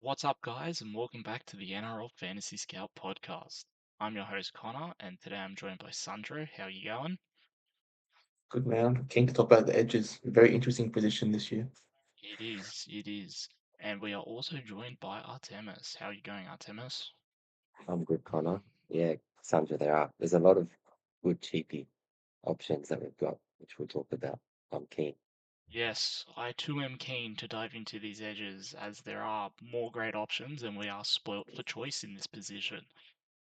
What's up, guys, and welcome back to the NRL Fantasy Scout Podcast. I'm your host, Connor, and today I'm joined by Sandro. How you going? Good man. Keen to talk about the edges. Very interesting position this year. It is. And we are also joined by Artemis. How are you going, Artemis? I'm good, Connor. Yeah, Sandra, there's a lot of good cheapy options that we've got, which we'll talk about. I'm keen. Yes, I too am keen to dive into these edges as there are more great options and we are spoilt for choice in this position.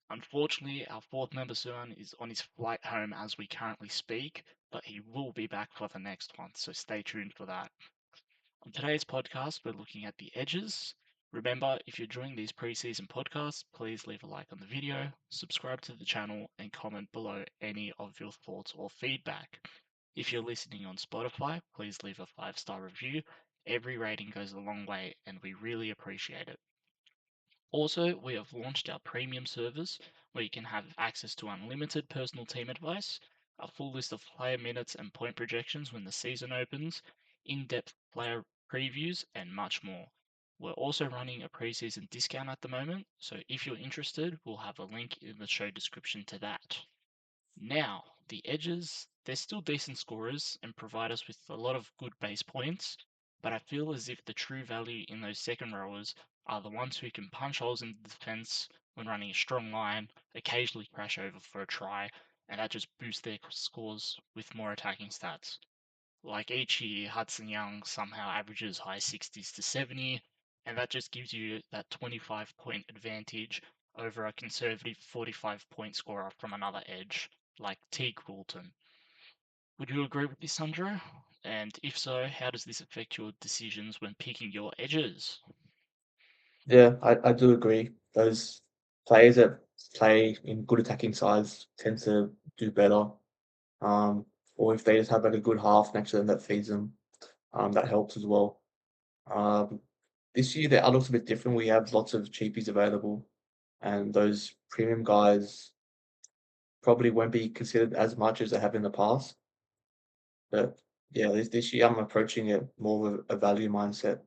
Unfortunately, our fourth member soon is on his flight home as we currently speak, but he will be back for the next one, so stay tuned for that. On today's podcast, we're looking at the edges. Remember, if you're enjoying these preseason podcasts, please leave a like on the video, subscribe to the channel, and comment below any of your thoughts or feedback. If you're listening on Spotify, please leave a 5-star review. Every rating goes a long way, and we really appreciate it. Also, we have launched our premium service where you can have access to unlimited personal team advice, a full list of player minutes and point projections when the season opens, in depth player previews, and much more. We're also running a preseason discount at the moment, so if you're interested, we'll have a link in the show description to that. Now, the edges, they're still decent scorers and provide us with a lot of good base points, but I feel as if the true value in those second rowers are the ones who can punch holes in the defense when running a strong line, occasionally crash over for a try, and that just boosts their scores with more attacking stats. Like each year, Hudson Young somehow averages high 60s to 70, and that just gives you that 25-point advantage over a conservative 45-point scorer from another edge, like Teague Coulton. Would you agree with this, Sandro? And if so, how does this affect your decisions when picking your edges? Yeah, I do agree. Those players that play in good attacking sides tend to do better. Um, or if they just have like a good half next to them that feeds them, that helps as well. Um, this year the outlook's a bit different. We have lots of cheapies available, and those premium guys probably won't be considered as much as they have in the past. But yeah, this year I'm approaching it more with a value mindset.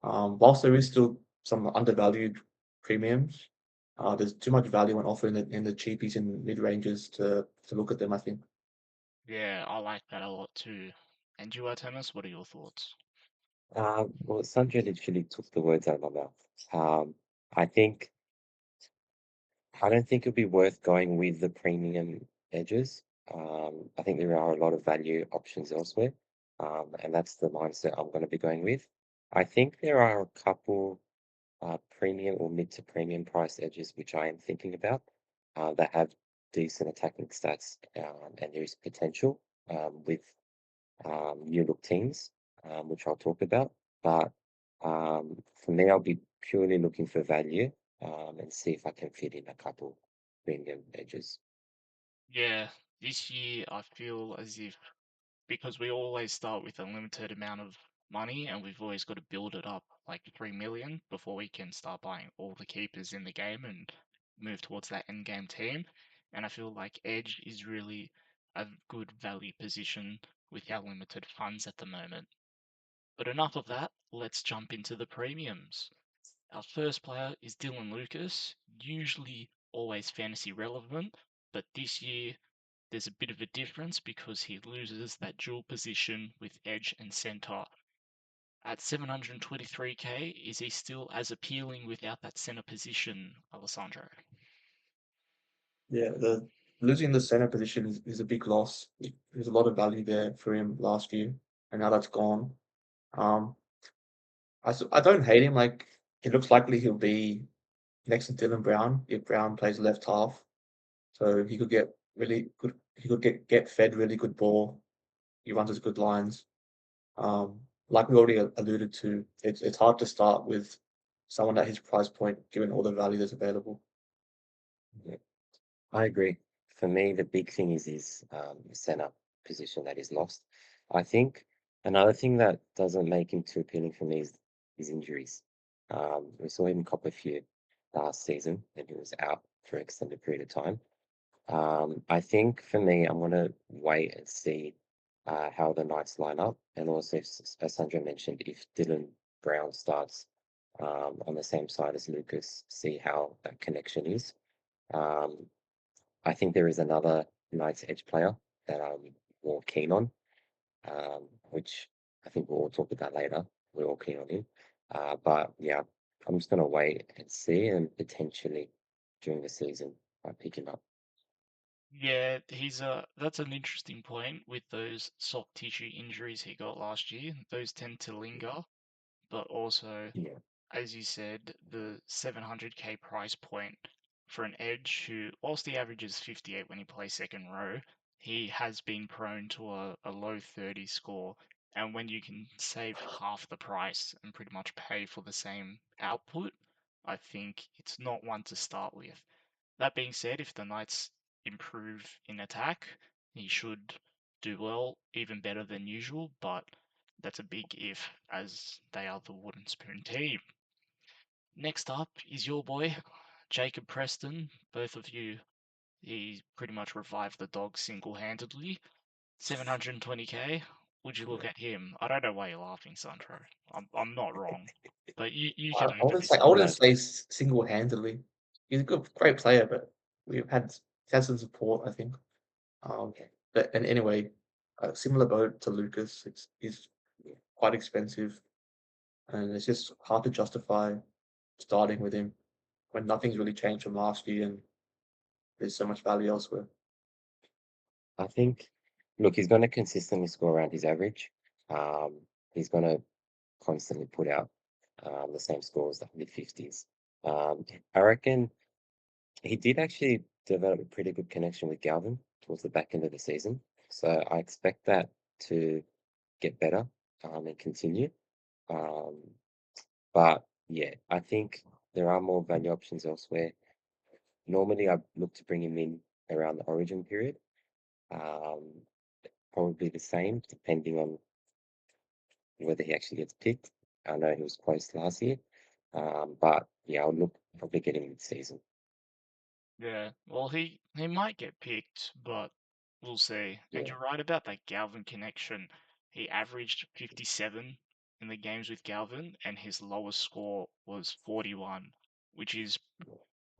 Whilst there is still some undervalued premiums, there's too much value on offer in the cheapies and mid ranges to look at them, I think. Yeah, I like that a lot too. And you, Artemis, what are your thoughts? Well, Sandra literally took the words out of my mouth. Um, I think I don't think it'd be worth going with the premium edges. I think there are a lot of value options elsewhere, and that's the mindset I'm going to be going with. I think there are a couple premium or mid to premium price edges, which I am thinking about, that have decent attacking stats, and there is potential with new look teams, which I'll talk about. But for me, I'll be purely looking for value and see if I can fit in a couple premium edges. Yeah, this year I feel as if because we always start with a limited amount of money and we've always got to build it up like 3 million before we can start buying all the keepers in the game and move towards that end game team. And I feel like Edge is really a good value position with our limited funds at the moment. But enough of that, let's jump into the premiums. Our first player is Dylan Lucas, usually always fantasy relevant, but this year there's a bit of a difference because he loses that dual position with edge and center. At 723k, is he still as appealing without that center position, Alessandro? Yeah, the losing the center position is a big loss. There's a lot of value there for him last year, and now that's gone. Um, I don't hate him. Like it looks likely he'll be next to Dylan Brown if Brown plays left half. So he could get really good. He could get fed really good ball. He runs his good lines. Like we already alluded to, it's hard to start with someone at his price point, given all the value that's available. Yeah, I agree. For me, the big thing is his center position that is lost. I think another thing that doesn't make him too appealing for me is his injuries. We saw him cop a few last season, and he was out for an extended period of time. I think for me, I'm going to wait and see how the Knights line up. And also, as Sandra mentioned, if Dylan Brown starts, on the same side as Lucas, see how that connection is. Um, I think there is another Knights edge player that I'm more keen on, which I think we'll all talk about later. We're all keen on him. But yeah, I'm just going to wait and see, and potentially during the season, I pick him up. Yeah, that's an interesting point with those soft tissue injuries he got last year. Those tend to linger, but also, Yeah. as you said, the 700k price point for an edge who, whilst he averages 58 when he plays second row, he has been prone to a low 30 score. And when you can save half the price and pretty much pay for the same output, I think it's not one to start with. That being said, if the Knights improve in attack, he should do well, even better than usual, but that's a big if, as they are the wooden spoon team. Next up is your boy, Jacob Preston. Both of you, he pretty much revived the dog single-handedly. 720k. Would you look Yeah. at him? I don't know why you're laughing, Sandro. I'm not wrong, but you I, can I open wouldn't this say I one. wouldn't No, say single-handedly. He's a great player, but we've had some support, I think. Um, but and anyway, similar boat to Lucas. He's quite expensive, and it's just hard to justify starting with him when nothing's really changed from last year, and there's so much value elsewhere. I think, look, he's going to consistently score around his average. He's going to constantly put out the same scores, like mid 50s. I reckon he did actually develop a pretty good connection with Galvin towards the back end of the season. So I expect that to get better and continue. Um, but yeah, I think there are more value options elsewhere. Normally, I look to bring him in around the origin period. Um, Probably the same, depending on whether he actually gets picked. I know he was close last year, but yeah, I'll look probably get him mid-season. Yeah, well, he might get picked, but we'll see. And Yeah, you're right about that Galvin connection. He averaged 57 in the games with Galvin, and his lowest score was 41, which is,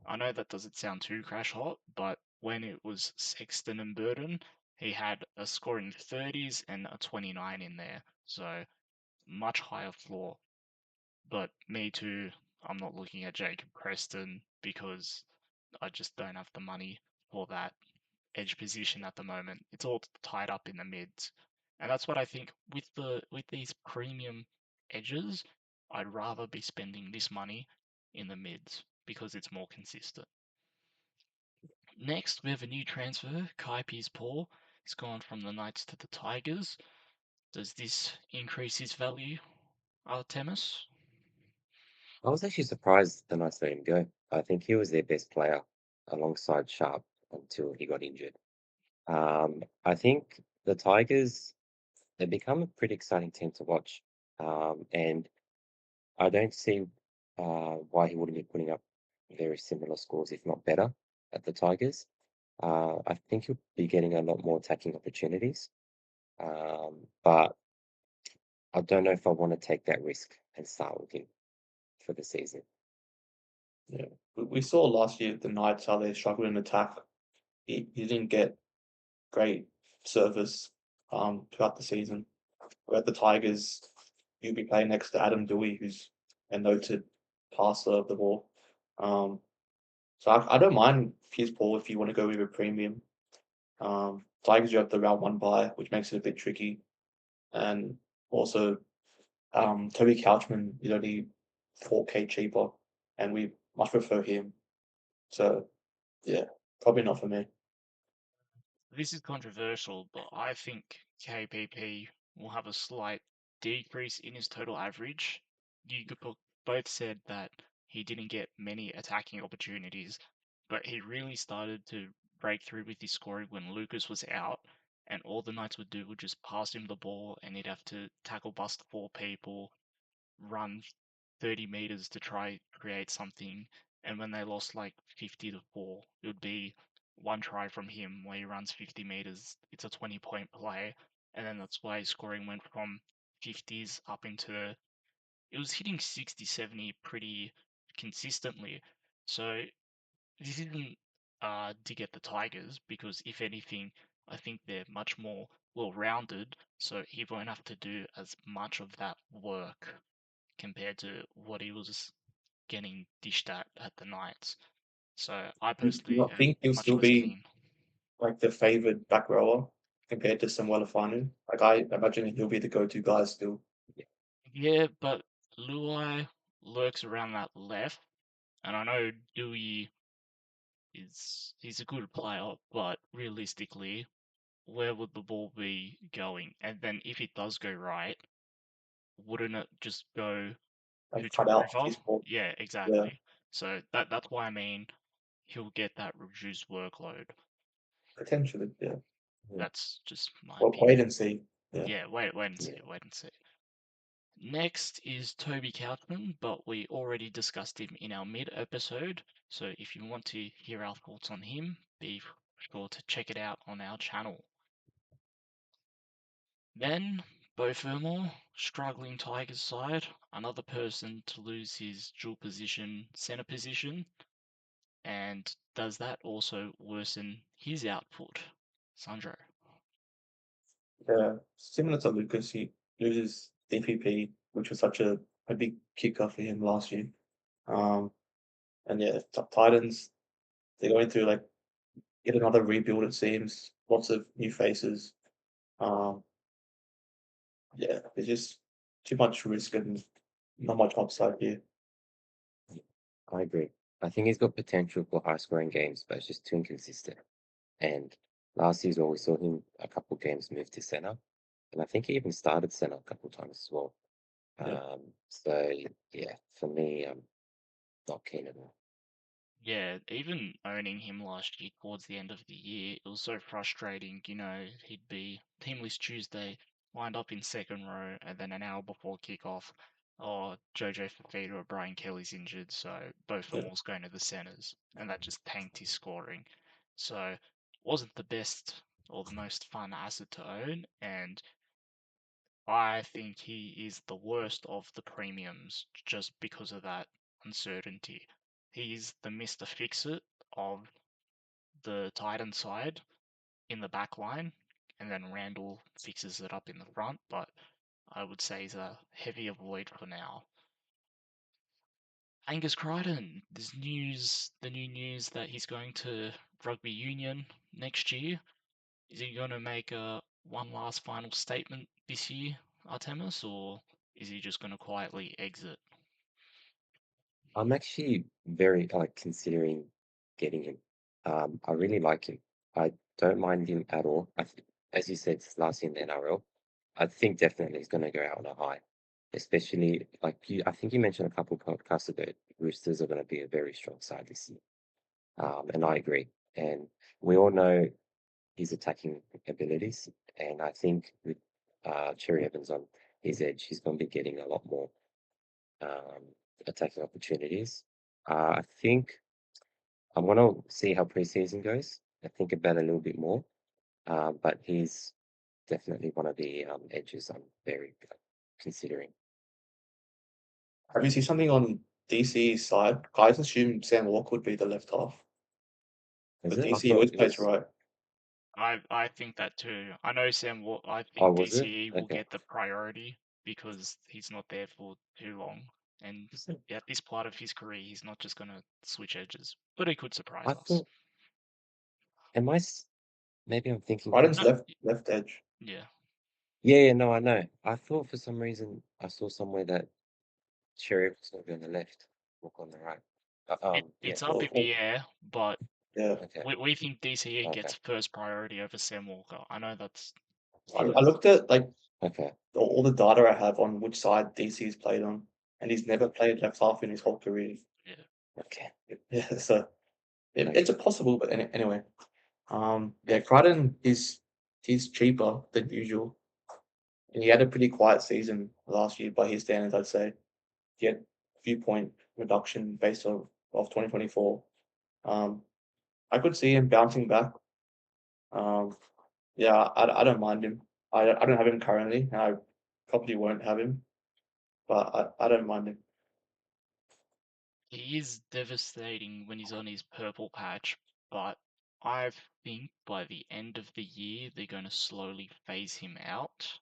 I know that doesn't sound too crash hot, but when it was Sexton and Burton, he had a score in the 30s and a 29 in there. So much higher floor. But me too, I'm not looking at Jacob Preston because I just don't have the money for that edge position at the moment. It's all tied up in the mids. And that's what I think with these premium edges, I'd rather be spending this money in the mids because it's more consistent. Next, we have a new transfer, Kai Paul. He's gone from the Knights to the Tigers. Does this increase his value, Artemis? I was actually surprised the Knights let him go. I think he was their best player alongside Sharp until he got injured. I think the Tigers, they've become a pretty exciting team to watch. And I don't see why he wouldn't be putting up very similar scores, if not better, at the Tigers. I think he'll be getting a lot more attacking opportunities. But I don't know if I want to take that risk and start with him for the season. Yeah, we saw last year the Knights how they struggled in attack. He didn't get great service throughout the season. Where at the Tigers, you'll be playing next to Adam Dewey, who's a noted passer of the ball. Um, so I don't mind Pierce Paul if you want to go with a premium. Tigers, you have the round one buy, which makes it a bit tricky. And also, Toby Couchman is only 4K cheaper, and we much prefer him. So, yeah, probably not for me. This is controversial, but I think KPP will have a slight decrease in his total average. Both said that he didn't get many attacking opportunities, but he really started to break through with his scoring when Lucas was out, and all the Knights would do would just pass him the ball, and he'd have to tackle bust four people, run 30 meters to try create something. And when they lost like 50-4, it would be one try from him where he runs 50 meters. It's a 20-point play. And then that's why his scoring went from 50s up into it was hitting 60, 70 pretty consistently. So this isn't to get the Tigers, because if anything, I think they're much more well-rounded, so he won't have to do as much of that work compared to what he was getting dished at the Knights. So I Do you personally not am think he'll much still less be keen. like the favoured back rower compared to Samuel Fanu? Like I imagine he'll be the go-to guy still. Yeah, but Luai lurks around that left, and I know Dewey he's a good player, but realistically, where would the ball be going? And then if it does go right, wouldn't it just go Like to cut out River? his ball. Yeah, Yeah, exactly. So that's why I mean he'll get that reduced workload. potentially. Yeah. Mm. That's just my Well, wait opinion. and see. Yeah. Yeah, wait and see, Yeah. wait and see. Next is Toby Couchman, but we already discussed him in our mid episode. So if you want to hear our thoughts on him, be sure to check it out on our channel. Then, Beau Fermor, struggling Tigers side, another person to lose his dual position centre position, and does that also worsen his output? Sandro. Yeah. Similar to Lucas, he loses DPP, which was such a big kicker for him last year. Um, and yeah, Titans, they're going through like yet another rebuild, it seems. Lots of new faces. Um, yeah, there's just too much risk and not much upside here. I agree. I think he's got potential for high scoring games, but it's just too inconsistent. And last season we saw him a couple games move to center, and I think he even started center a couple times as well. Yeah. So yeah, for me, I'm not keen at all. Yeah, even owning him last year towards the end of the year, it was so frustrating. He'd be Teamless Tuesday, wind up in second row, and then an hour before kickoff, or Jojo Fafita or Brian Kelly's injured, so both of Yeah. them was going to the centers, and that just tanked his scoring. So, it wasn't the best or the most fun asset to own, and I think he is the worst of the premiums just because of that uncertainty. He's the Mr. Fix-It of the Titan side in the back line, and then Randall fixes it up in the front, but I would say he's a heavy avoid for now. Angus Crichton, the new news that he's going to rugby union next year. Is he going to make a one last final statement this year, Artemis, or is he just going to quietly exit? I'm actually very considering getting him. I really like him. I don't mind him at all. As you said, it's last year in the NRL. I think definitely he's going to go out on a high, especially like you. I think you mentioned a couple podcasts ago. Roosters are going to be a very strong side this year, and I agree. And we all know his attacking abilities, and I think with Cherry Evans on his edge, he's going to be getting a lot more um, attacking opportunities. I think I want to see how preseason goes. I think about it a little bit more, but he's definitely one of the edges I'm very considering. Have you seen something on DC's side? Guys assume Sam Walker would be the left half. Is But it? I DC thought always it plays was. right. I think that too. I know I Oh, think was it? DCE will Okay. get the priority because he's not there for too long. And Is it? at this part of his career, he's not just going to switch edges, but he could surprise I us. thought. Am I? Maybe I'm thinking too Crichton's No, much. left edge. yeah, Yeah, yeah, no, I know. I thought for some reason I saw somewhere that Sheriff was going to be on the left, walk on the right. Yeah. it's up Or, in the air, but yeah. Okay. we think DCE Okay. gets first priority over Sam Walker. I know that's I feels looked at like Okay. all the data I have on which side DC's played on, and he's never played left half in his whole career. yeah. Okay. Yeah, so it's Okay. a possible, but anyway. Yeah, Crichton is he's cheaper than usual, and he had a pretty quiet season last year by his standards. I'd say he had a few point reduction based on of 2024. Um, I could see him bouncing back. Um, yeah, I don't mind him. I don't have him currently, and I probably won't have him. but I don't mind him. He is devastating when he's on his purple patch, but I think by the end of the year they're going to slowly phase him out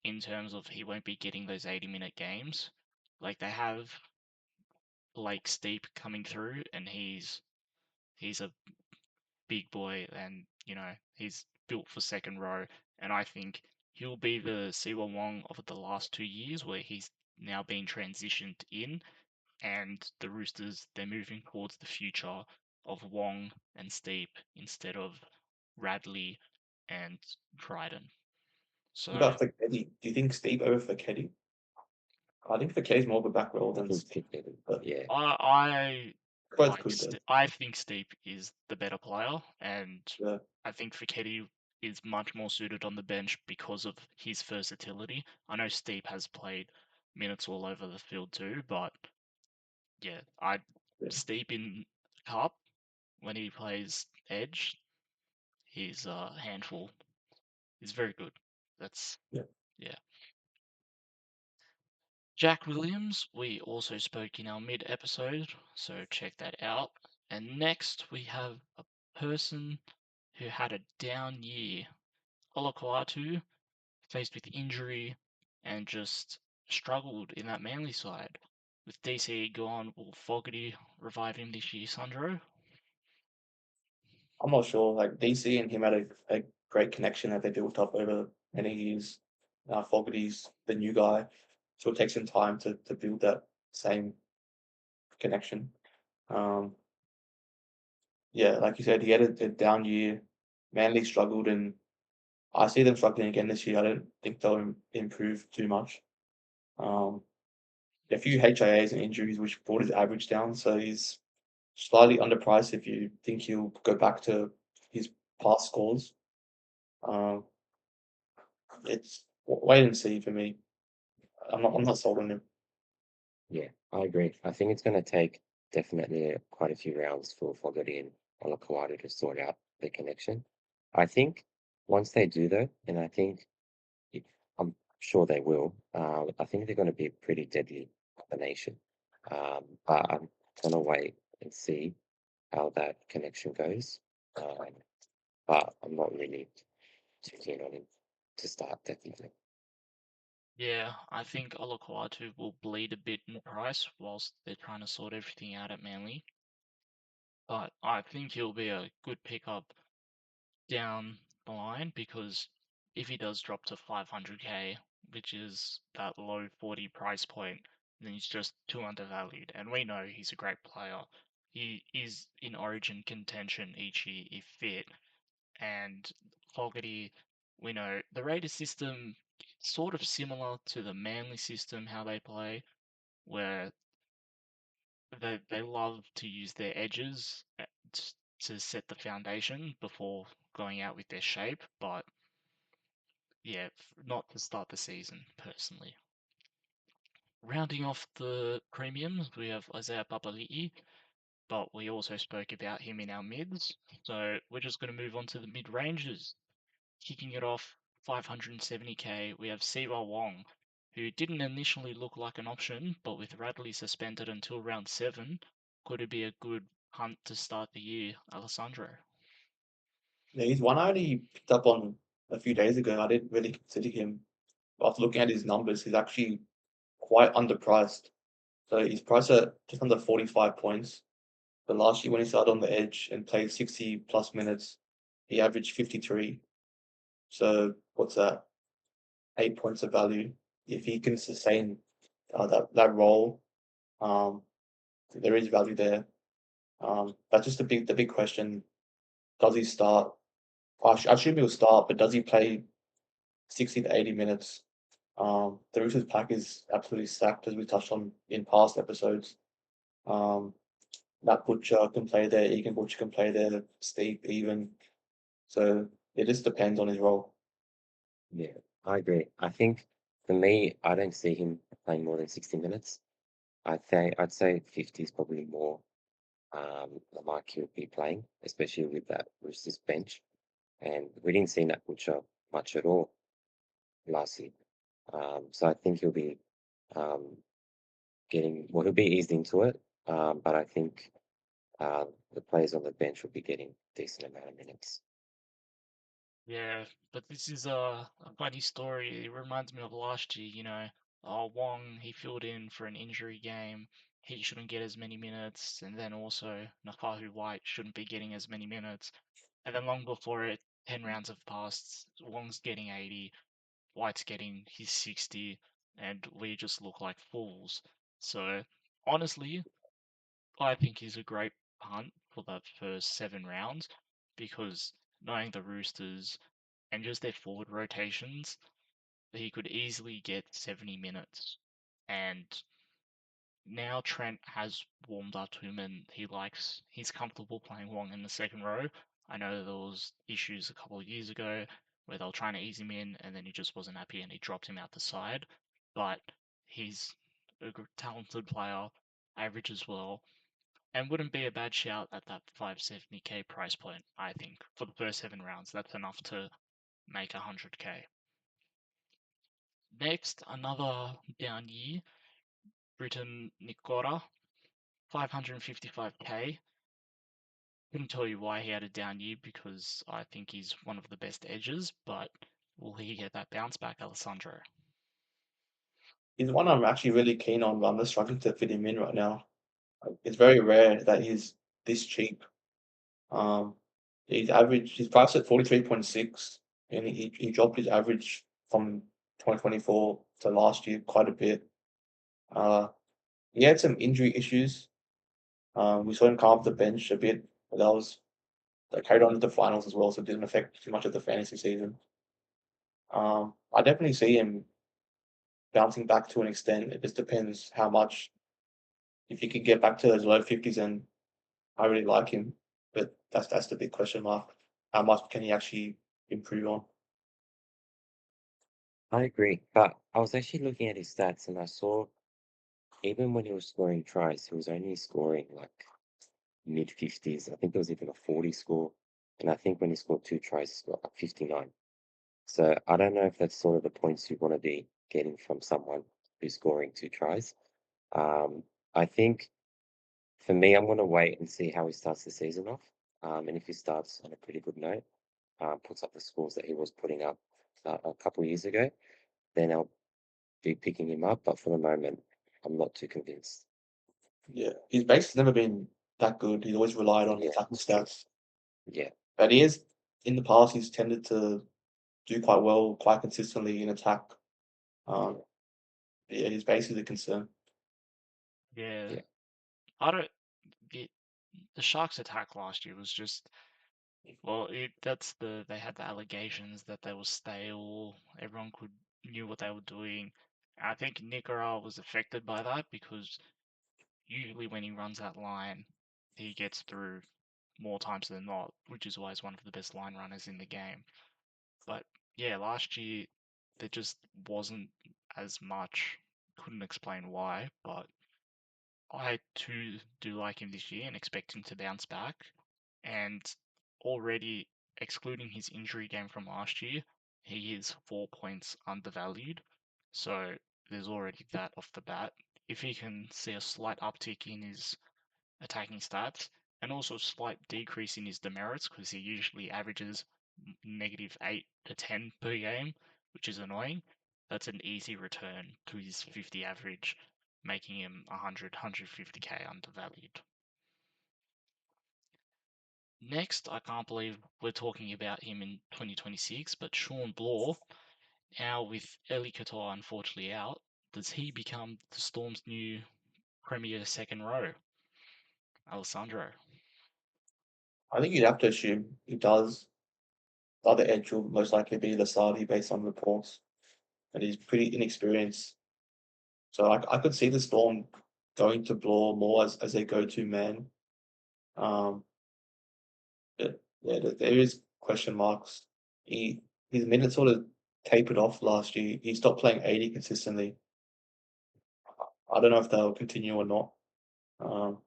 in terms of he won't be getting those 80-minute games. Like they have Blake Steep coming through, and he's a big boy, and he's built for second row, and I think he'll be the Siwa Wong of the last 2 years, where he's now being transitioned in, and the Roosters they're moving towards the future of Wong and Steep instead of Radley and Dryden. What So about Feketi? Do you think Steve over Feketi? I think Feketi's more of a back row I than think Steve. Pickett, But yeah, I both good though. I think Steep is the better player, and Yeah. I think Fiketti is much more suited on the bench because of his versatility. I know Steep has played minutes all over the field too, but yeah, Yeah. Steep in Cup when he plays edge, he's a handful. He's very good. That's Yeah. yeah. Jack Williams, we also spoke in our mid episode, so check that out. And next we have a person who had a down year. Olakwatu, faced with injury and just struggled in that Manly side. With DC gone, will Fogarty revive him this year, Sandro? I'm not sure. Like DC and him had a great connection that they built up over many years. Fogarty's the new guy, so it takes some time to build that same connection. Um, yeah, like you said, he had a down year. Manly struggled, and I see them struggling again this year. I don't think they'll improve too much. Um, a few HIAs and injuries, which brought his average down. So he's slightly underpriced if you think he'll go back to his past scores. Um, it's wait and see for me. I'm not sold on him. yeah, I agree. I think it's going to take definitely quite a few rounds for Fogarty and Olakawada to sort out the connection. I think once they do though, and I think it, I'm sure they will. I think they're going to be a pretty deadly combination. But I'm going to wait and see how that connection goes. Um, but I'm not really too keen on him to start, definitely. Yeah, I think Olakwatu will bleed a bit in price whilst they're trying to sort everything out at Manly. But I think he'll be a good pickup down the line because if he does drop to 500k, which is that low 40 price point, then he's just too undervalued. And we know he's a great player. He is in origin contention each year if fit. And Fogarty, we know the Raiders system is sort of similar to the Manly system, how they play, where they love to use their edges to set the foundation before going out with their shape, but yeah, not to start the season personally. Rounding off the premiums, we have Isaiah Papali'i, but we also spoke about him in our mids, so we're just going to move on to the mid ranges. Kicking it off, 570k, we have Siwa Wong, who didn't initially look like an option, but with Radley suspended until round 7, could it be a good hunt to start the year, Alessandro? Yeah, he's one I only picked up on a few days ago. I didn't really consider him. After looking at his numbers, he's actually quite underpriced. So he's priced at just under 45 points. But last year when he started on the edge and played 60 plus minutes, he averaged 53. So what's that? 8 points of value. If he can sustain that role, um, there is value there. That's just the big question. Does he start? I assume he'll start, but does he play 60 to 80 minutes? The Roosters pack is absolutely stacked, as we touched on in past episodes. Um, Matt Butcher can play there, Egan Butcher can play there, Steve even. So it just depends on his role. Yeah, I agree. I think for me, I don't see him playing more than 60 minutes. I'd say 50 is probably more the mark he'll be playing, especially with that Roosters bench. And we didn't see Nat Butcher much at all last year. So I think he'll be he'll be eased into it, but I think the players on the bench will be getting a decent amount of minutes. Yeah, but this is a funny story. It reminds me of last year, Wong, he filled in for an injury game. He shouldn't get as many minutes. And then also Nafahu White shouldn't be getting as many minutes. And then long before it, 10 rounds have passed. Wong's getting 80, White's getting his 60, and we just look like fools. So honestly, I think he's a great punt for that first 7 rounds because knowing the Roosters and just their forward rotations, he could easily get 70 minutes. And now Trent has warmed up to him and he's comfortable playing Wong in the second row. I know there was issues a couple of years ago where they were trying to ease him in and then he just wasn't happy and he dropped him out the side. But he's a talented player, average as well, and wouldn't be a bad shout at that 570k price point, I think. For the first 7 rounds, that's enough to make 100k. Next, another down year, Britain Nikora, 555k. Couldn't tell you why he had a down year because I think he's one of the best edges, but will he get that bounce back, Alessandro? He's one I'm actually really keen on, but I'm just struggling to fit him in right now. It's very rare that he's this cheap. Um, he's priced at 43.6, and he dropped his average from 2024 to last year quite a bit. Uh, he had some injury issues. We saw him come off the bench a bit, but that carried on to the finals as well, so it didn't affect too much of the fantasy season. I definitely see him bouncing back to an extent. It just depends how much. If he could get back to those low 50s, and I really like him, but that's the big question mark. How much can he actually improve on? I agree, but I was actually looking at his stats and I saw even when he was scoring tries, he was only scoring like mid 50s. I think there was even a 40 score. And I think when he scored 2 tries, he scored like 59. So I don't know if that's sort of the points you want to be getting from someone who's scoring 2 tries. I think for me, I'm going to wait and see how he starts the season off. And if he starts on a pretty good note, puts up the scores that he was putting up a couple of years ago, then I'll be picking him up. But for the moment, I'm not too convinced. Yeah, his base has never been that good. He's always relied on his tackle stats, Yeah. but he is in the past. He's tended to do quite well, quite consistently in attack. Um, yeah, his base is a concern. Yeah, Yeah. I don't. The Sharks' attack last year was just well. They had the allegations that they were stale. Everyone knew what they were doing. I think Nikora was affected by that because usually when he runs that line, he gets through more times than not, which is why he's one of the best line runners in the game. But yeah, last year there just wasn't as much. Couldn't explain why, but I too do like him this year and expect him to bounce back. And already, excluding his injury game from last year, he is 4 points undervalued. So there's already that off the bat. If he can see a slight uptick in his attacking stats and also a slight decrease in his demerits because he usually averages -8 to 10 per game, which is annoying. That's an easy return to his 50 average, making him 150k undervalued. Next, I can't believe we're talking about him in 2026, but Sean Blaw, now with Eli Katoa unfortunately out, does he become the Storm's new premier second row? Alessandro. I think you'd have to assume he does. The other edge will most likely be Lasardi based on reports, and he's pretty inexperienced. So I could see the Storm going to Bloor more as their go-to man. Um, but yeah, there is question marks. His minutes sort of tapered off last year. He stopped playing 80 consistently. I don't know if they'll continue or not. Um,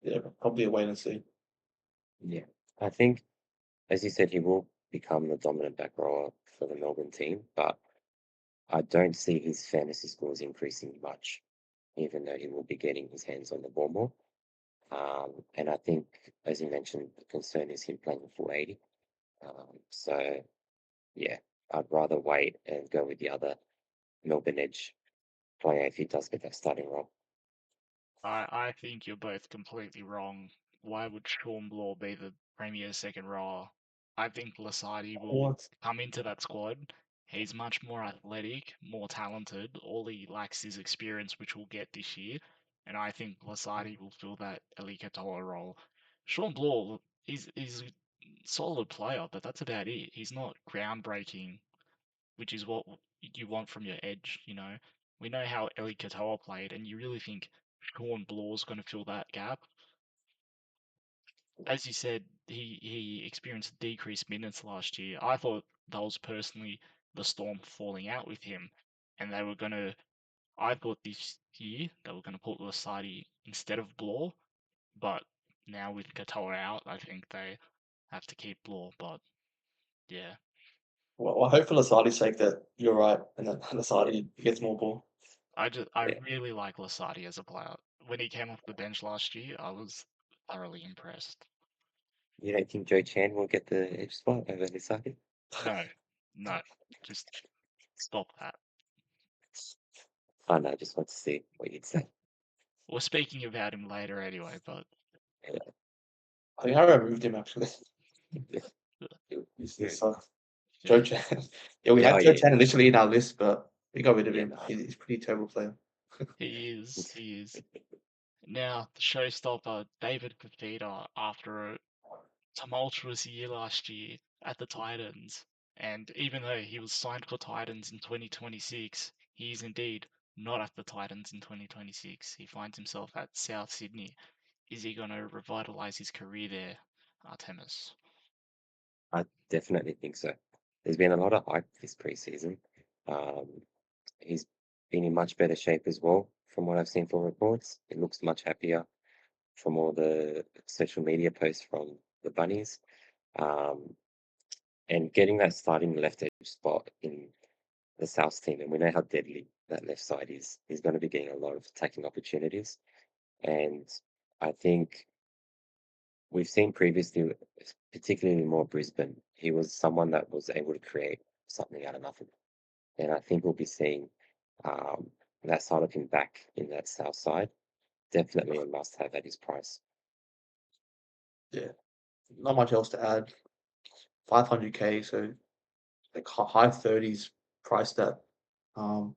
yeah, probably a wait and see. Yeah. I think, as you said, he will become the dominant back rower for the Melbourne team, but I don't see his fantasy scores increasing much, even though he will be getting his hands on the ball more. And I think, as you mentioned, the concern is him playing full 80. So, yeah, I'd rather wait and go with the other Melbourne Edge player if he does get that starting role. I think you're both completely wrong. Why would Sean Blaw be the premier second rower? I think Lasardi will What? come into that squad. He's much more athletic, more talented. All he lacks is experience, which we'll get this year. And I think Lasardi will fill that Eli Katoa role. Sean Blaw, he's a solid player, but that's about it. He's not groundbreaking, which is what you want from your edge, you know. We know how Eli Katoa played, and you really think Sean Blaw's going to fill that gap. As you said, he experienced decreased minutes last year. I thought that was personally the Storm falling out with him, and they were going to. I thought this year they were going to put Lasardi instead of Blaw, but now with Katoa out, I think they have to keep Blaw. But yeah, Well, I hope for Lasardi's sake that you're right and that Lasardi gets more ball. I Yeah. really like Lasardi as a player. When he came off the bench last year, I was thoroughly impressed. You don't think Joe Chan will get the edge spot over Lisaki? No, no, just stop that. Oh, no, I just want to see what you'd say. We're speaking about him later anyway, but Yeah. I think I removed him actually. So, Joe yeah, Chan. Yeah, we Yeah, oh, had Joe yeah. Chan initially in our list, but we got rid of yeah, him. He's a pretty terrible player. he is, he is. Now, the showstopper, David Fafita, after a tumultuous year last year at the Titans, and even though he was signed for Titans in 2026, he is indeed not at the Titans in 2026. He finds himself at South Sydney. Is he going to revitalize his career there, Artemis? I definitely think so. There's been a lot of hype this preseason. Um, he's been in much better shape as well, from what I've seen from reports. He looks much happier from all the social media posts from the Bunnies. Um, and getting that starting left edge spot in the South team, and we know how deadly that left side is, he's going to be getting a lot of attacking opportunities. And I think we've seen previously, particularly more Brisbane, he was someone that was able to create something out of nothing. And I think we'll be seeing um, that side of him back in that south side. Definitely a must have at his price. Yeah, not much else to add. 500k, so like high 30s priced at. Um,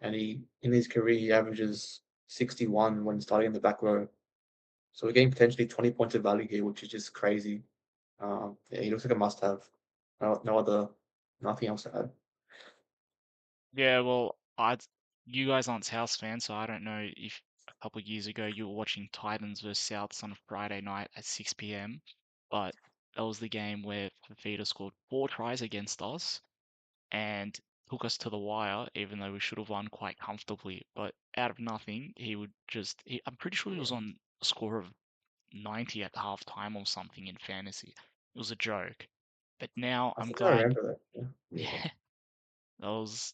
and he in his career he averages 61 when starting in the back row. So we're getting potentially 20 points of value here, which is just crazy. Yeah, he looks like a must-have. Nothing else to add. Yeah, well, you guys aren't Souths fans, so I don't know if a couple of years ago you were watching Titans versus Souths on a Friday night at 6 p.m. But that was the game where Fafita scored 4 tries against us and took us to the wire, even though we should have won quite comfortably. But out of nothing, I'm pretty sure he was on a score of 90 at halftime or something in fantasy. It was a joke. But now I I'm think I glad, remember that. Yeah. yeah, that was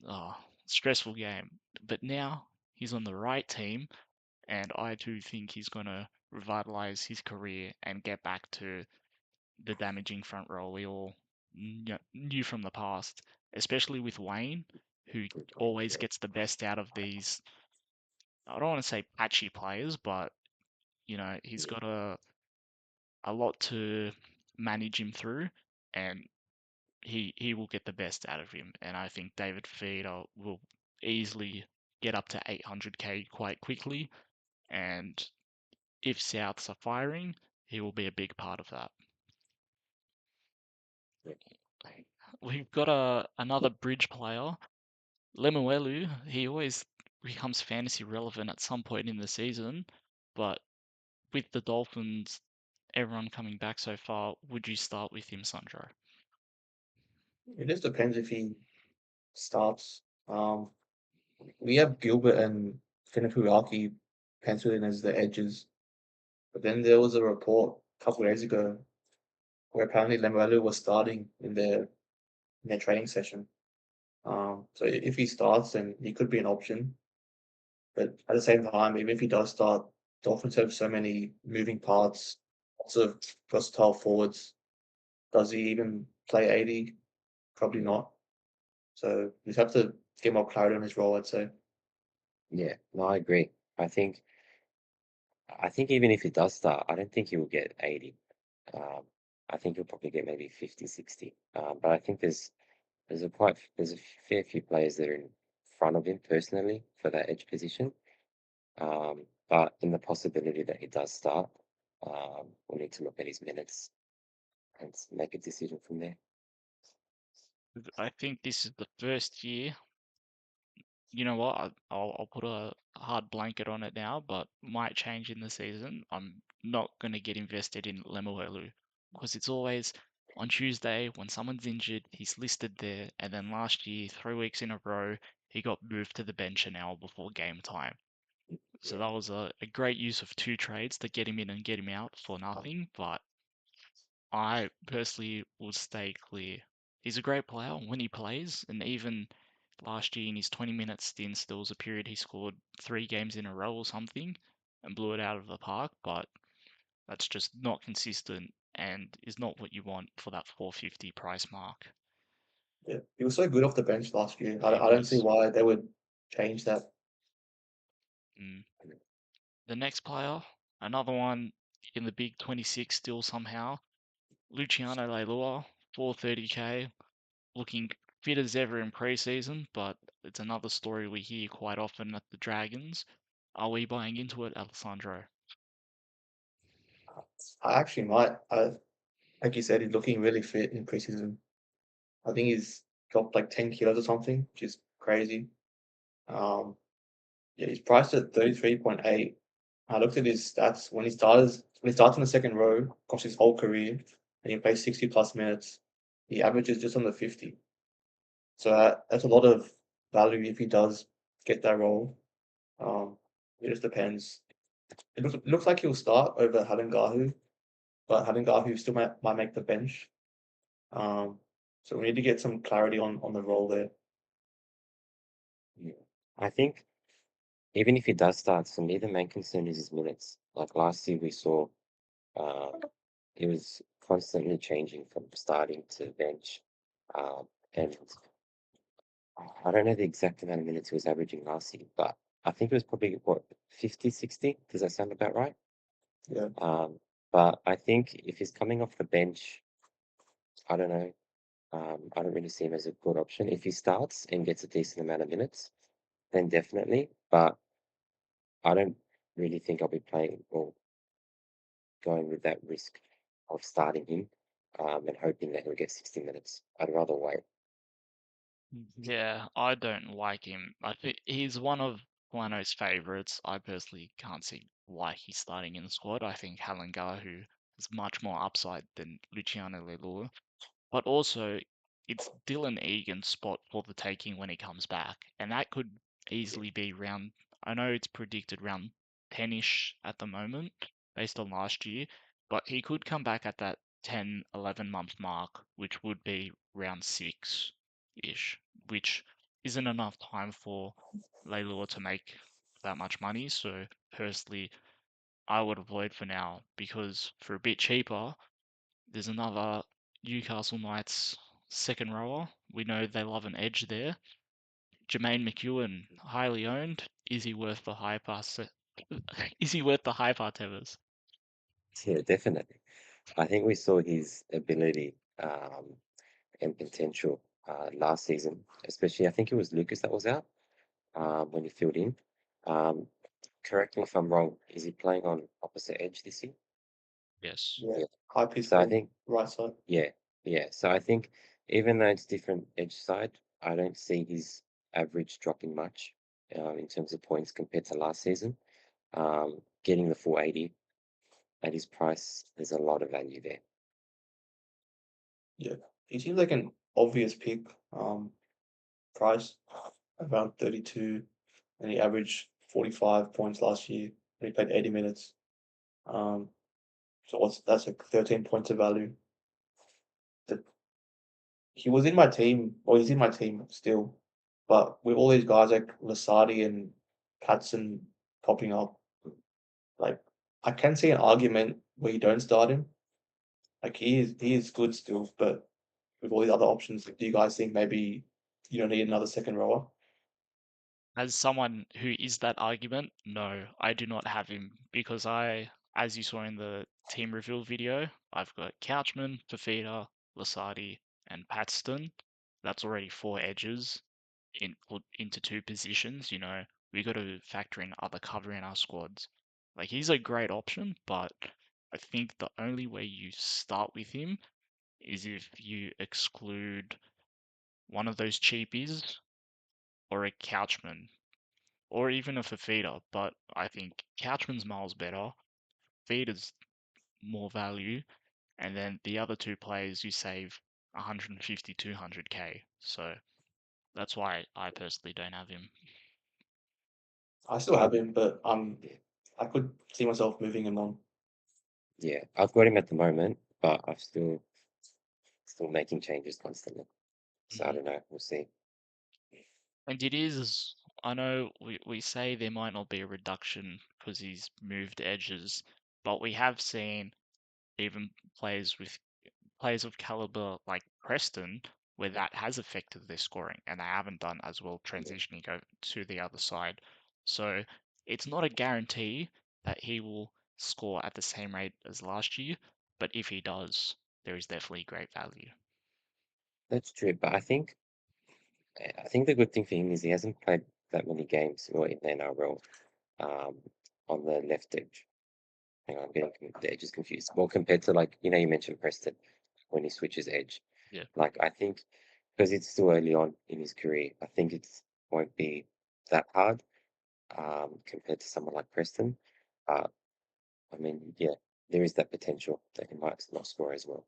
a stressful game. But now he's on the right team, and I do think he's going to revitalize his career and get back to the damaging front row we all knew from the past, especially with Wayne, who always gets the best out of these. I don't want to say patchy players, but he's got a lot to manage him through, and he will get the best out of him. And I think David Feeder will easily get up to 800k quite quickly. And if Souths are firing, he will be a big part of that. We've got another bridge player, Lemuelu. He always becomes fantasy relevant at some point in the season, but with the Dolphins, everyone coming back so far, would you start with him, Sandro? It just depends if he starts. We have Gilbert and Finnapuaki penciled in as the edges, but then there was a report a couple of days ago where apparently Lemuelu was starting in their training session. So if he starts, then he could be an option. But at the same time, even if he does start, Dolphins have so many moving parts, lots of versatile forwards. Does he even play 80? Probably not. So you just have to get more clarity on his role, I'd say. Yeah, no, I agree. I think even if he does start, I don't think he will get 80. Um, I think he'll probably get maybe 50, 60. But I think there's a fair few players that are in front of him personally for that edge position. But in the possibility that he does start, we'll need to look at his minutes and make a decision from there. I think this is the first year. You know what? I'll put a hard blanket on it now, but might change in the season. I'm not going to get invested in Lemuelu because it's always on Tuesday when someone's injured, he's listed there, and then last year, 3 weeks in a row, he got moved to the bench an hour before game time. So that was a great use of two trades to get him in and get him out for nothing, but I personally would stay clear. He's a great player when he plays, and even last year in his 20-minute stints, there was a period he scored 3 games in a row or something and blew it out of the park, but that's just not consistent and is not what you want for that 450 price mark. Yeah, he was so good off the bench last year. He I don't see was. why they would change that. Mm. The next player, another one in the big 26 still somehow, Luciano Leilua, 430k, looking fit as ever in preseason, but it's another story we hear quite often at the Dragons. Are we buying into it, Alessandro? I actually might. Like you said, he's looking really fit in preseason. I think he's dropped like 10 kilos or something, which is crazy. Um, yeah, he's priced at 33.8. I looked at his stats when he starts in the second row across his whole career, and he plays 60 plus minutes. He averages just under 50. So that's a lot of value if he does get that role. Um, it just depends. It looks like he'll start over Hadengahu, but Hadengahu still might make the bench. Um, so we need to get some clarity on the role there. Yeah. I think even if he does start, for me, the main concern is his minutes. Like last year, we saw uh, it was constantly changing from starting to bench. And I don't know the exact amount of minutes he was averaging last year, but I think it was probably what 50, 60. Does that sound about right? Yeah, But I think if he's coming off the bench, I don't know. I don't really see him as a good option. If he starts and gets a decent amount of minutes, then definitely. But I don't really think I'll be playing or going with that risk of starting him and hoping that he'll get 60 minutes. I'd rather wait. Yeah, I don't like him. I think he's one of Lano's favourites. I personally can't see why he's starting in the squad. I think Halengahu has much more upside than Luciano Leilua. But also, it's Dylan Egan's spot for the taking when he comes back. And that could easily be round, I know it's predicted round 10-ish at the moment, based on last year, but he could come back at that 10, 11-month mark, which would be round 6-ish, which isn't enough time for Leilua to make that much money. So personally, I would avoid for now because for a bit cheaper, there's another Newcastle Knights second rower. We know they love an edge there. Jermaine McEwen, highly owned. Is he worth the hype? Is he worth the hype, Artemis? Yeah, definitely. I think we saw his ability and potential last season, especially I think it was Lucas that was out when he filled in. Um, Correct me if I'm wrong. Is he playing on opposite edge this year? Yes. yeah. Yeah. High piece So I on think, right side. yeah, yeah. So I think even though it's different edge side, I don't see his average dropping much in terms of points compared to last season. Getting the full 80 at his price, there's a lot of value there. Yeah, he seems like an obvious pick. Price around 32, and he averaged 45 points last year. And he played 80 minutes. Um, so that's like 13 points of value. The he was in my team, or he's in my team still. But with all these guys like Lasardi and Patson popping up, like I can see an argument where you don't start him. Like he is good still, but with all these other options, do you guys think maybe you don't need another second rower? As someone who is that argument, no, I do not have him because as you saw in the team reveal video, I've got Couchman, Fafita, Lasardi, and Paxton. That's already 4 edges put into 2 positions. We got to factor in other cover in our squads. Like he's a great option, but I think the only way you start with him is if you exclude one of those cheapies or a Couchman or even a Fafita, but I think Couchman's miles better, Fafita's more value, and then the other 2 players you save 150, 200k. So that's why I personally don't have him. I still have him, but I could see myself moving him on. Yeah, I've got him at the moment, but I'm still making changes constantly. So I Mhm. don't know. We'll see. And it is, I know we say there might not be a reduction because he's moved edges, but we have seen even players of caliber like Preston, where that has affected their scoring, and they haven't done as well transitioning to the other side. So it's not a guarantee that he will score at the same rate as last year, but if he does, there is definitely great value. That's true, but I think the good thing for him is he hasn't played that many games or in the NRL um, on the left edge. Hang on, I'm getting the edges confused. Well, compared to like you mentioned Preston when he switches edge. Yeah. Like I think because it's still early on in his career, I think it won't be that hard compared to someone like Preston. Uh, I mean, yeah, there is that potential that he might not score as well.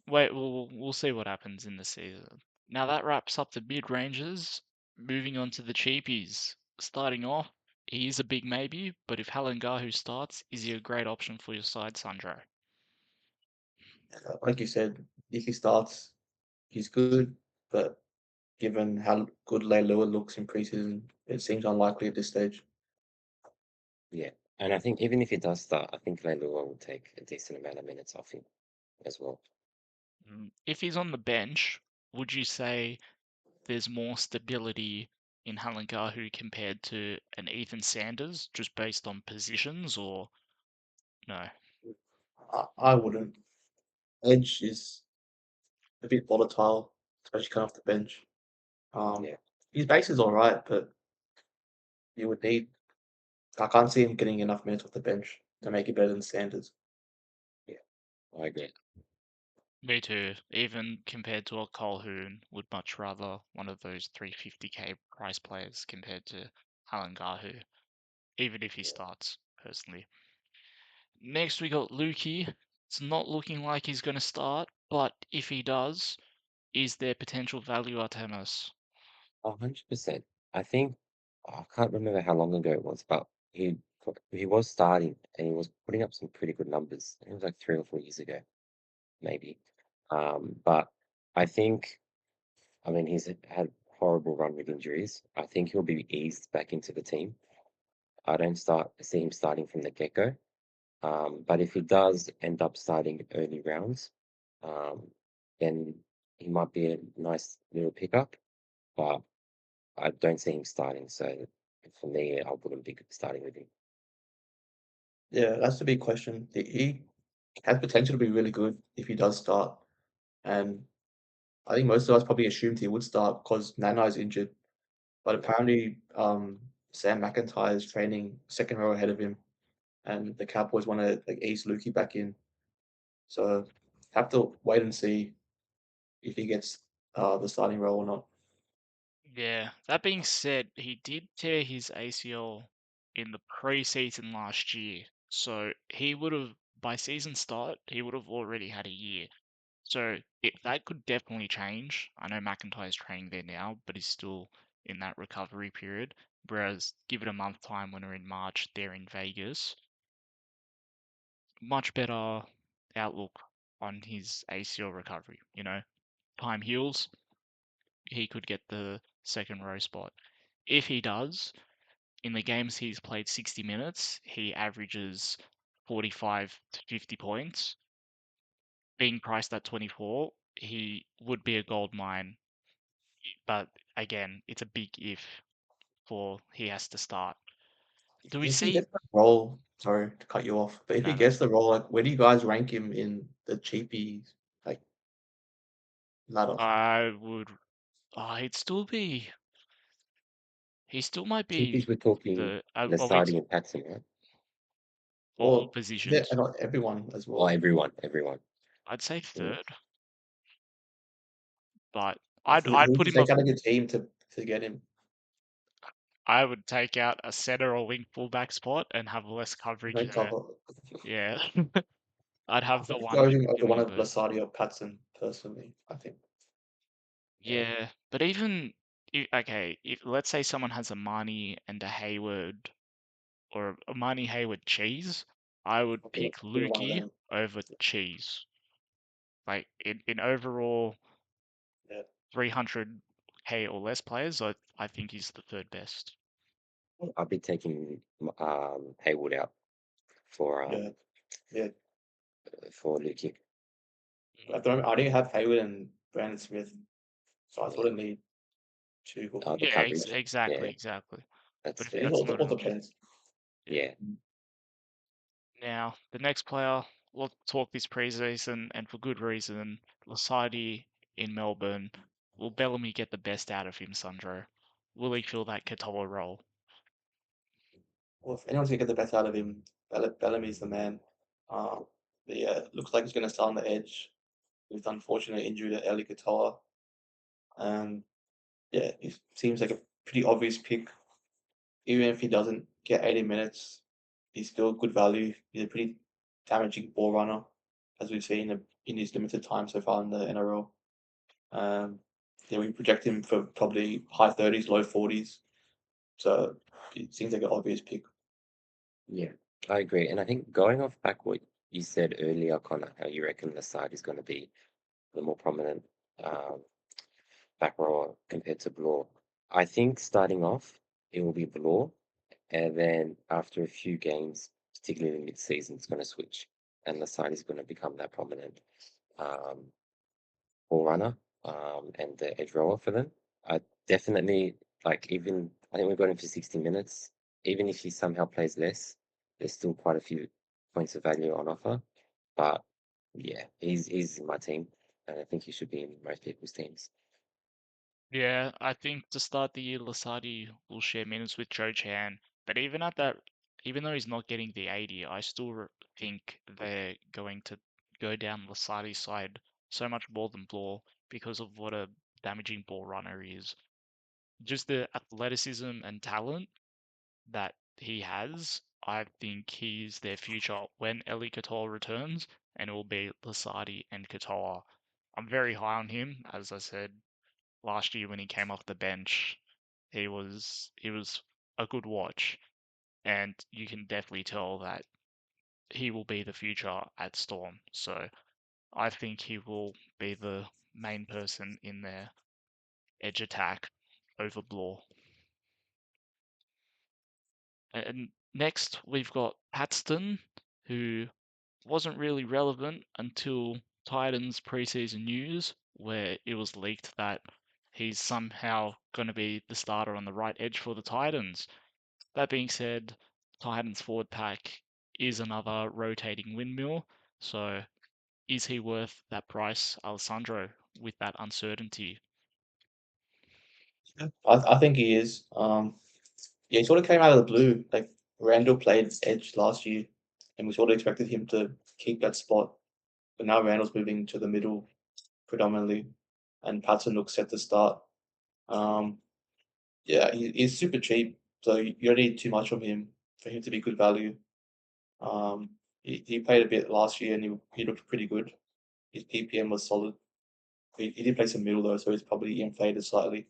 Wait, we'll see what happens in the season. Now that wraps up the mid ranges. Moving on to the cheapies. Starting off, he is a big maybe, but if Halangahu starts, is he a great option for your side, Sandro? Like you said, if he starts, he's good, but given how good Leilua looks in preseason, it seems unlikely at this stage. Yeah, and I think even if he does start, I think Leilua will take a decent amount of minutes off him as well. If he's on the bench, would you say there's more stability in Halangahu compared to an Ethan Sanders, just based on positions, or no? I wouldn't. Edge is a bit volatile, especially coming off the bench. Um, Yeah, his base is all right, but you would need. I can't see him getting enough minutes off the bench to make it better than Sanders. yeah, I Yeah, agree. me too. Even compared to a Colhoun, would much rather one of those 350k price players compared to Halangahu, even if he Yeah. starts, personally. Next, we got Lukey. It's not looking like he's going to start, but if he does, is there potential value at Tennis? 100%. I think I can't remember how long ago it was, but he was starting and he was putting up some pretty good numbers. It was like 3 or 4 years ago, maybe. But I think, I mean, he's had a horrible run with injuries. I think he'll be eased back into the team. I don't see him starting from the get-go. But if he does end up starting early rounds, um, then he might be a nice little pickup. But I don't see him starting. So for me, I wouldn't be starting with him. Yeah, that's the big question. He has potential to be really good if he does start, and I think most of us probably assumed he would start because Nana is injured. But Yeah, apparently, Sam McIntyre is training second row ahead of him, and the Cowboys want to like ease Lukey back in. So have to wait and see if he gets the starting role or not. Yeah, that being said, he did tear his ACL in the preseason last year. So he would have, by season start, he would have already had a year. So that could definitely change. I know McIntyre's training there now, but he's still in that recovery period. Whereas give it a month time when we're in March, they're in Vegas. Much better outlook on his ACL recovery. Time heals, he could get the second row spot. If he does, in the games he's played 60 minutes, he averages 45 to 50 points. Being priced at 24, he would be a gold mine. But again, it's a big if for he has to start. Do we If he see? gets the role, sorry to cut you off, but if he No, no. gets the role, like where do you guys rank him in the cheapie like ladder? I would. He'd still be. He still might be Cheapies, we're talking the. Are we Lasardi and Patson, right? for all Or yeah, positions? and not everyone as Or well. everyone. I'd say Yeah. third, but Who I'd would put you him up. take out of your team to get him? I would take out a center or wing fullback spot and have less coverage No there. cover. Yeah, I'd have the I'd one go with him over one Billy of Bird. Lasardi or Patson personally. I think. Yeah. Yeah, but even okay, if let's say someone has a Marnie and a Hayward or a Marnie Hayward Cheese, I would Yeah, pick either one of Lukey them. over Cheese. Like in overall Yeah. 300k or less players, I think he's the third best. I'll be taking Haywood out for Yeah. Yeah. Lukey. At the moment, I only have Hayward and Brandon Smith, so I sort Yeah. of need two The Yeah, hookers. coverage. exactly, Yeah, exactly. But that's if It fair. that's not all an option, depends. yeah. Yeah. Now, the next player, we'll talk this preseason, and for good reason. Lasardi in Melbourne. Will Bellamy get the best out of him, Sandro? Will he fill that Katoa role? Well, if anyone's gonna get the best out of him, Bellamy's the man. But yeah, looks like he's gonna start on the edge with unfortunate injury to Eli Katoa. Yeah, he seems like a pretty obvious pick. Even if he doesn't get 80 minutes, he's still good value. He's a pretty damaging ball runner, as we've seen in his limited time so far in the NRL. Yeah, we project him for probably high 30s, low 40s. So it seems like an obvious pick. Yeah, I agree. And I think going off back what you said earlier, Connor, how you reckon the side is going to be the more prominent um, back rower compared to Blore. I think starting off, it will be Blore. And then after a few games, particularly mid-season, it's going to switch. And the side is going to become that prominent um, ball runner and the edge rower for them. I definitely like even I think we've got him for 60 minutes. Even if he somehow plays less, there's still quite a few points of value on offer. But yeah, he's in my team, and I think he should be in most people's teams. Yeah, I think to start the year, Lasardi will share minutes with Joe Chan. But even at that, even though he's not getting the 80, I still think they're going to go down Lasardi's side so much more than Blore because of what a damaging ball runner he is. Just the athleticism and talent that he has, I think he's their future when Eli Katoa returns, and it will be Lasardi and Katoa. I'm very high on him, as I said last year when he came off the bench. He was a good watch, and you can definitely tell that he will be the future at Storm. So I think he will be the main person in their edge attack over Blore. And next, we've got Paxton, who wasn't really relevant until Titans preseason news, where it was leaked that he's somehow going to be the starter on the right edge for the Titans. That being said, Titans forward pack is another rotating windmill, so is he worth that price, Alessandro, with that uncertainty? I think he is. Yeah, he sort of came out of the blue. Like Randall played edge last year, and we sort of expected him to keep that spot. But now Randall's moving to the middle predominantly, and Patson looks set to start. Um, yeah, he's super cheap, so you don't need too much of him for him to be good value. He played a bit last year, and he looked pretty good. His PPM was solid. He did play some middle though, so he's probably inflated slightly.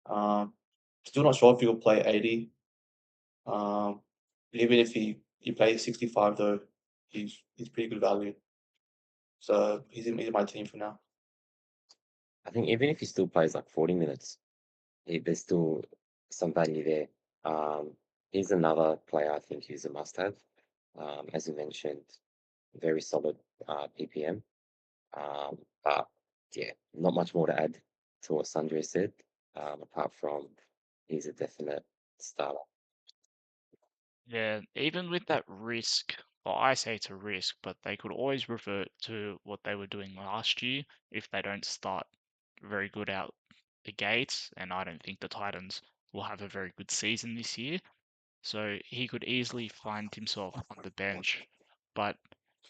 Um, Still not sure if he'll play 80. Um, Even if he plays 65 though, he's pretty good value. So he's in my team for now. I think even if he still plays like 40 minutes, there's still some value there. He's another player I think who's a must-have. As you mentioned, very solid PPM. But yeah, not much more to add to what Sandra said, apart from he's a definite starter. Yeah, even with that risk, well, I say it's a risk, but they could always revert to what they were doing last year if they don't start very good out the gates, and I don't think the Titans will have a very good season this year. So he could easily find himself on the bench. But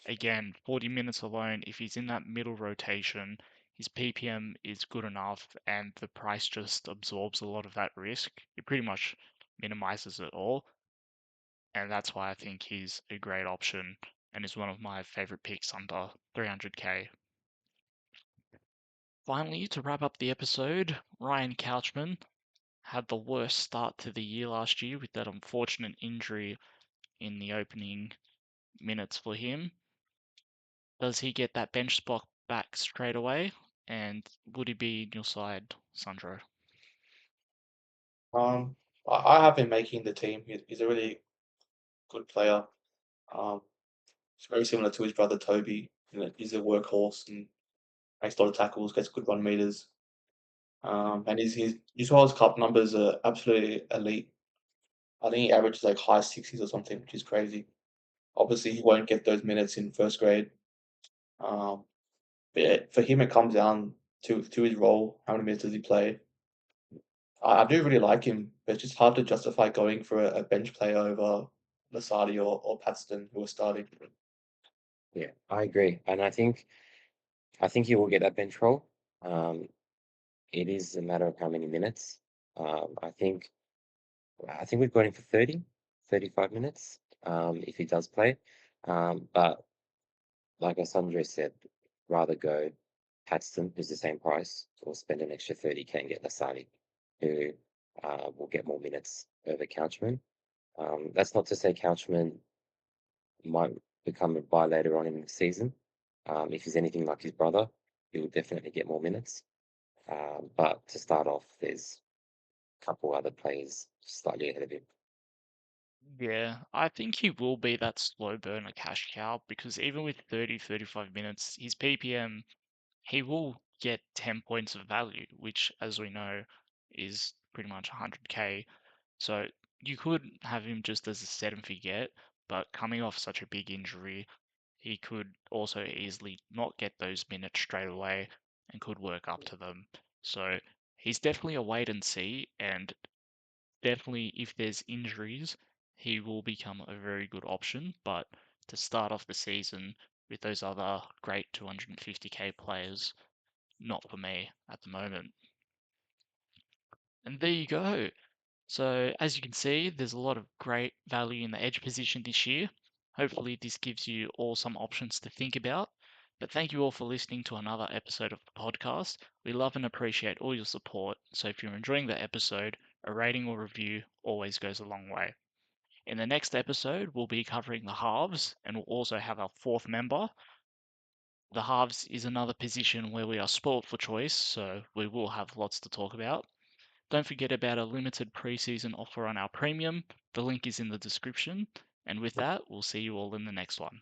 again, 40 minutes alone, if he's in that middle rotation, his PPM is good enough and the price just absorbs a lot of that risk. It pretty much minimizes it all. And that's why I think he's a great option and is one of my favorite picks under 300k. Finally, to wrap up the episode, Ryan Couchman had the worst start to the year last year with that unfortunate injury in the opening minutes for him. Does he get that bench spot back straight away? And would he be in your side, Sandro? I have him making the team. He's a really good player. Um, it's very similar to his brother Toby. You know, he's a workhorse and makes a lot of tackles, gets good run meters. And his World Cup numbers are absolutely elite. I think he averages like high 60s or something, which is crazy. Obviously, he won't get those minutes in first grade. Um, but yeah, for him, it comes down to his role. How many minutes does he play? I do really like him, but it's just hard to justify going for a bench player over Lasardi or Paxton, who are starting. Yeah, I agree, and I think he will get that bench role. Um, it is a matter of how many minutes. Um, I think I think we've got him for 30, 35 minutes. If he does play, but like as Andre said, rather go Paxton, who's the same price, or spend an extra 30k and get Lasani, who will get more minutes over Couchman. That's not to say Couchman might become a buy later on in the season. If he's anything like his brother, he will definitely get more minutes. But to start off, there's a couple other players slightly ahead of him. Yeah, I think he will be that slow burner cash cow because even with 30, 35 minutes, his PPM, he will get 10 points of value, which, as we know, is pretty much 100k. So you could have him just as a set and forget, but coming off such a big injury, he could also easily not get those minutes straight away and could work up to them. So he's definitely a wait and see, and definitely if there's injuries, he will become a very good option. But to start off the season with those other great 250k players, not for me at the moment. And there you go. So as you can see, there's a lot of great value in the edge position this year. Hopefully this gives you all some options to think about. But thank you all for listening to another episode of the podcast. We love and appreciate all your support. So if you're enjoying the episode, a rating or review always goes a long way. In the next episode, we'll be covering the halves and we'll also have our fourth member. The halves is another position where we are spoilt for choice, so we will have lots to talk about. Don't forget about a limited preseason offer on our premium. The link is in the description. And with that, we'll see you all in the next one.